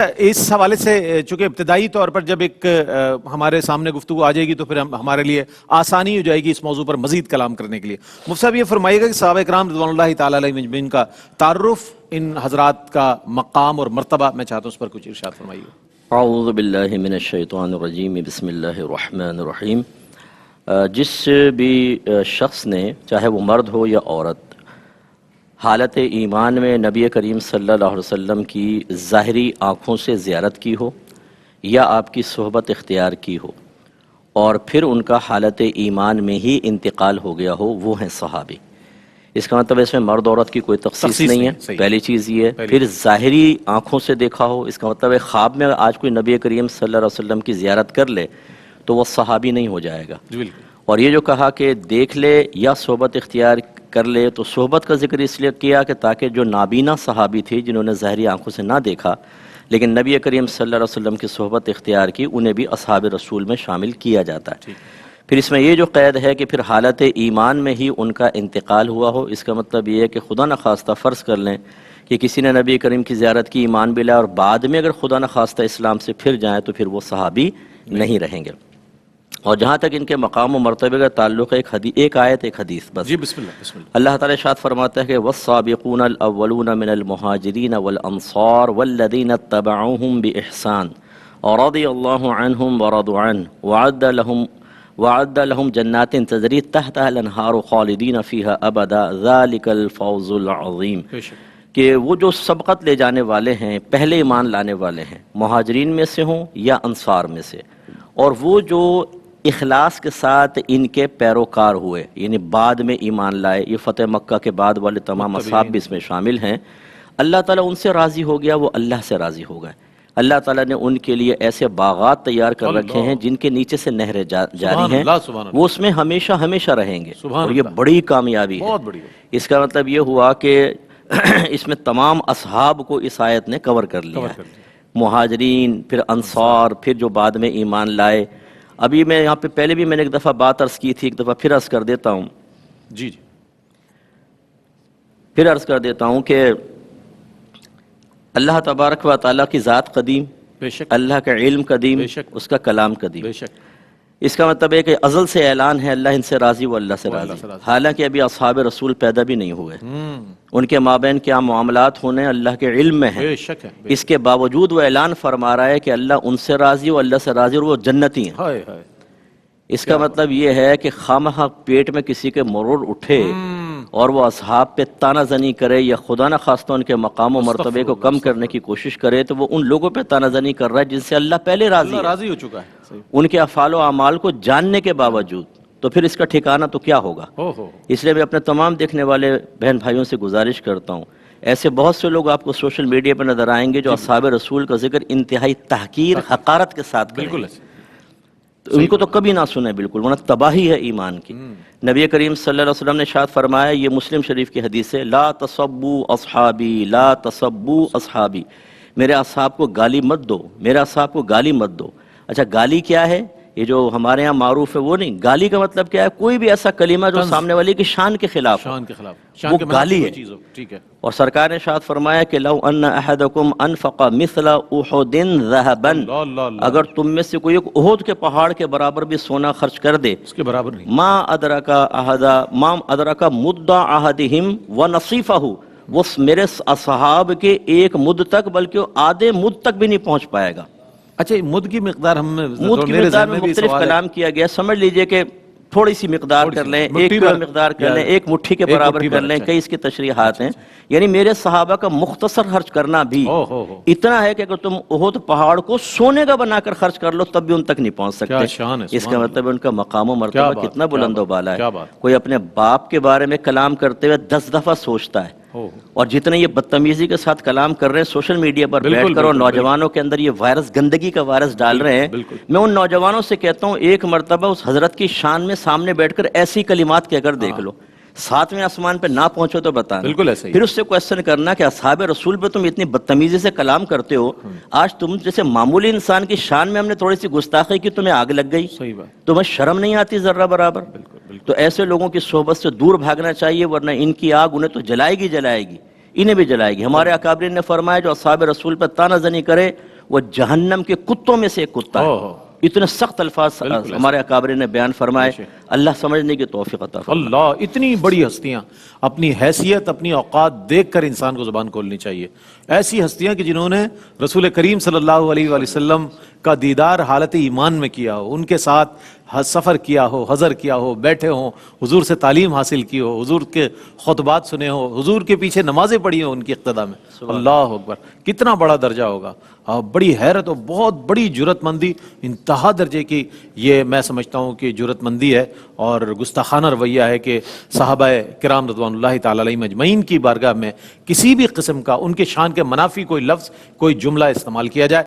اس حوالے سے چونکہ ابتدائی طور پر جب ایک ہمارے سامنے گفتگو آ جائے گی تو پھر ہمارے لیے آسانی ہو جائے گی اس موضوع پر مزید کلام کرنے کے لیے۔ مفتی صاحب یہ فرمائیے گا کہ صحابہ کرام رضوان اللہ تعالی علیہم اجمعین کا تعارف، ان حضرات کا مقام اور مرتبہ میں چاہتا ہوں اس پر کچھ ارشاد فرمائیے۔ اعوذ باللہ من الشیطان الرجیم، بسم اللہ الرحمن الرحیم۔ جس بھی شخص نے، چاہے وہ مرد ہو یا عورت، حالت ایمان میں نبی کریم صلی اللہ علیہ وسلم کی ظاہری آنکھوں سے زیارت کی ہو یا آپ کی صحبت اختیار کی ہو اور پھر ان کا حالت ایمان میں ہی انتقال ہو گیا ہو، وہ ہیں صحابی۔ اس کا مطلب اس میں مرد عورت کی کوئی تخصیص نہیں ہے، پہلی چیز یہ ہے۔ پھر ظاہری آنکھوں سے دیکھا ہو، اس کا مطلب ہے خواب میں آج کوئی نبی کریم صلی اللہ علیہ وسلم کی زیارت کر لے تو وہ صحابی نہیں ہو جائے گا۔ اور یہ جو کہا کہ دیکھ لے یا صحبت اختیار کر لے، تو صحبت کا ذکر اس لیے کیا کہ تاکہ جو نابینا صحابی تھی جنہوں نے ظاہری آنکھوں سے نہ دیکھا لیکن نبی کریم صلی اللہ علیہ وسلم کی صحبت اختیار کی، انہیں بھی اصحاب رسول میں شامل کیا جاتا ہے۔ پھر اس میں یہ جو قید ہے کہ پھر حالت ایمان میں ہی ان کا انتقال ہوا ہو، اس کا مطلب یہ ہے کہ خدا نخواستہ فرض کر لیں کہ کسی نے نبی کریم کی زیارت کی، ایمان بھی لایا اور بعد میں اگر خدا نخواستہ اسلام سے پھر جائیں تو پھر وہ صحابی نہیں رہیں گے۔ اور جہاں تک ان کے مقام و مرتبے کا تعلق ہے، ایک آیت ایک حدیث بس۔ جی بسم اللہ۔ اللہ تعالیٰ ارشاد فرماتا ہے کہ والسابقون الاولون من المہاجرین والانصار والذین اتبعوہم بإحسان رضی اللہ عنہم ورضوا عنہ وعد لهم جنات تجری تحتها الانہار خالدین فیہا ابدا ذالک الفوز العظیم۔ کہ وہ جو سبقت لے جانے والے ہیں، پہلے ایمان لانے والے ہیں، مہاجرین میں سے ہوں یا انصار میں سے، اور وہ جو اخلاص کے ساتھ ان کے پیروکار ہوئے، یعنی بعد میں ایمان لائے، یہ فتح مکہ کے بعد والے تمام اصحاب بھی اس میں شامل ہیں، اللہ تعالیٰ ان سے راضی ہو گیا، وہ اللہ سے راضی ہو گئے۔ اللہ تعالیٰ نے ان کے لیے ایسے باغات تیار کر رکھے ہیں جن کے نیچے سے نہریں جاری ہیں، وہ اس میں ہمیشہ ہمیشہ رہیں گے، اور یہ بڑی کامیابی ہے۔ اس کا مطلب یہ ہوا کہ اس میں تمام اصحاب کو اس آیت نے کور کر لیا ہے، مہاجرین، پھر انصار، پھر جو بعد میں ایمان لائے۔ ابھی میں یہاں پہ پہلے بھی میں نے ایک دفعہ بات عرض کی تھی، ایک دفعہ پھر عرض کر دیتا ہوں۔ جی پھر عرض کر دیتا ہوں کہ اللہ تبارک و تعالیٰ کی ذات قدیم، بے شک، اللہ کا علم قدیم، بے شک، اس کا کلام قدیم۔ بے شک۔ اس کا مطلب ہے کہ ازل سے اعلان ہے اللہ ان سے راضی، وہ اللہ سے راضی، حالانکہ ابھی اصحاب رسول پیدا بھی نہیں ہوئے، ان کے مابین کیا معاملات ہونے اللہ کے علم میں ہیں، بے شک ہے۔ اس کے باوجود وہ اعلان فرما رہا ہے کہ اللہ ان سے راضی، وہ اللہ سے راضی، اور وہ جنتی ہیں۔ ہائے ہائے، اس کا مطلب یہ ہے کہ خواہ پیٹ میں کسی کے مرور اٹھے اور وہ اصحاب پہ تانہ زنی کرے یا خدا نخواستہ ان کے مقام و مرتبے کو کم کرنے کی کوشش کرے، تو وہ ان لوگوں پہ تانہ زنی کر رہا ہے جن سے اللہ پہلے راضی ہو چکا ہے۔ ان کے افعال و اعمال کو جاننے کے باوجود، تو پھر اس کا ٹھکانہ تو کیا ہوگا؟ اس لیے میں اپنے تمام دیکھنے والے بہن بھائیوں سے گزارش کرتا ہوں، ایسے بہت سے لوگ آپ کو سوشل میڈیا پہ نظر آئیں گے جو اصحاب رسول کا ذکر انتہائی تحقیر، حقارت کے ساتھ کریں گے، ان کو تو کبھی نہ سنیں بالکل، ورنہ تباہی ہے ایمان کی۔ نبی کریم صلی اللہ علیہ وسلم نے ارشاد فرمایا، یہ مسلم شریف کی حدیث ہے، لا تسبوا اصحابی، لا تسبوا اصحابی، میرے اصحاب کو گالی مت دو، میرے اصحاب کو گالی مت دو۔ اچھا گالی کیا ہے؟ یہ جو ہمارے ہاں معروف ہے وہ نہیں، گالی کا مطلب کیا ہے؟ کوئی بھی ایسا کلمہ جو سامنے والے کی شان کے خلاف ہو، وہ گالی ہے۔ اور سرکار نے ارشاد فرمایا کہ لو ان احدکم انفق مثل احد ذهبا، اگر تم میں سے کوئی ایک احد کے پہاڑ کے برابر بھی سونا خرچ کر دے، اس کے برابر نہیں، ما ادرک مد احدہم ونصیفہ، وہ میرے اصحاب کے ایک مد تک بلکہ آدھے مد تک بھی نہیں پہنچ پائے گا۔ اچھا مد کی مقدار ہم نے مد کی مقدار میں مختلف کلام کیا گیا، سمجھ لیجئے کہ تھوڑی سی مقدار کر لیں، ایک مقدار کر لیں، ایک مٹھی کے برابر کر لیں، کئی اس کی تشریحات ہیں۔ یعنی میرے صحابہ کا مختصر خرچ کرنا بھی اتنا ہے کہ اگر تم احد پہاڑ کو سونے کا بنا کر خرچ کر لو تب بھی ان تک نہیں پہنچ سکتے۔ اس کا مطلب ان کا مقام و مرتبہ کتنا بلند و بالا ہے۔ کوئی اپنے باپ کے بارے میں کلام کرتے ہوئے 10 دفعہ سوچتا ہے، اور جتنے یہ بدتمیزی کے ساتھ کلام کر رہے ہیں سوشل میڈیا پر بیٹھ کر اور نوجوانوں کے اندر یہ وائرس، گندگی کا وائرس ڈال رہے ہیں، میں ان نوجوانوں سے کہتا ہوں ایک مرتبہ اس حضرت کی شان میں سامنے بیٹھ کر ایسی کلمات کہہ کر دیکھ لو، 7ویں آسمان پہ نہ پہنچو تو بتانا، پھر اس سے کویسچن کرنا کہ اصحاب رسول پہ تم اتنی بدتمیزی سے کلام کرتے ہو، آج تم جیسے معمولی انسان کی شان میں ہم نے تھوڑی سی گستاخی کی، تمہیں آگ لگ گئی، تمہیں شرم نہیں آتی ذرہ برابر؟ تو ایسے لوگوں کی صحبت سے دور بھاگنا چاہیے، ورنہ ان کی آگ انہیں تو جلائے گی جلائے گی، انہیں بھی جلائے گی. ہمارے اکابرین نے فرمایا جو اصحاب رسول پر تانہ زنی کرے وہ جہنم کے کتوں میں سے ایک کتا ہے. اتنے سخت الفاظ ہمارے اکابرین نے بیان فرمائے. اللہ سمجھنے کی توفیق عطا فرمائے. اللہ، اتنی بڑی ہستیاں، اپنی حیثیت اپنی اوقات دیکھ کر انسان کو زبان کھولنی چاہیے. ایسی ہستیاں کہ جنہوں نے رسول کریم صلی اللہ علیہ وآلہ وسلم کا دیدار حالت ایمان میں کیا ہو، ان کے ساتھ سفر کیا ہو، حضر کیا ہو، بیٹھے ہوں، حضور سے تعلیم حاصل کی ہو، حضور کے خطبات سنے ہو، حضور کے پیچھے نمازیں پڑھی ہوں ان کی اقتداء میں. اللہ اکبر، کتنا بڑا درجہ ہوگا. بڑی حیرت اور بہت بڑی جرت مندی، انتہا درجے کی یہ میں سمجھتا ہوں کہ جرت مندی ہے اور گستاخانہ رویہ ہے کہ صحابہ کرام رضوان اللہ تعالی علیہم اجمعین کی بارگاہ میں کسی بھی قسم کا ان کے شان کے منافی کوئی لفظ کوئی جملہ استعمال کیا جائے.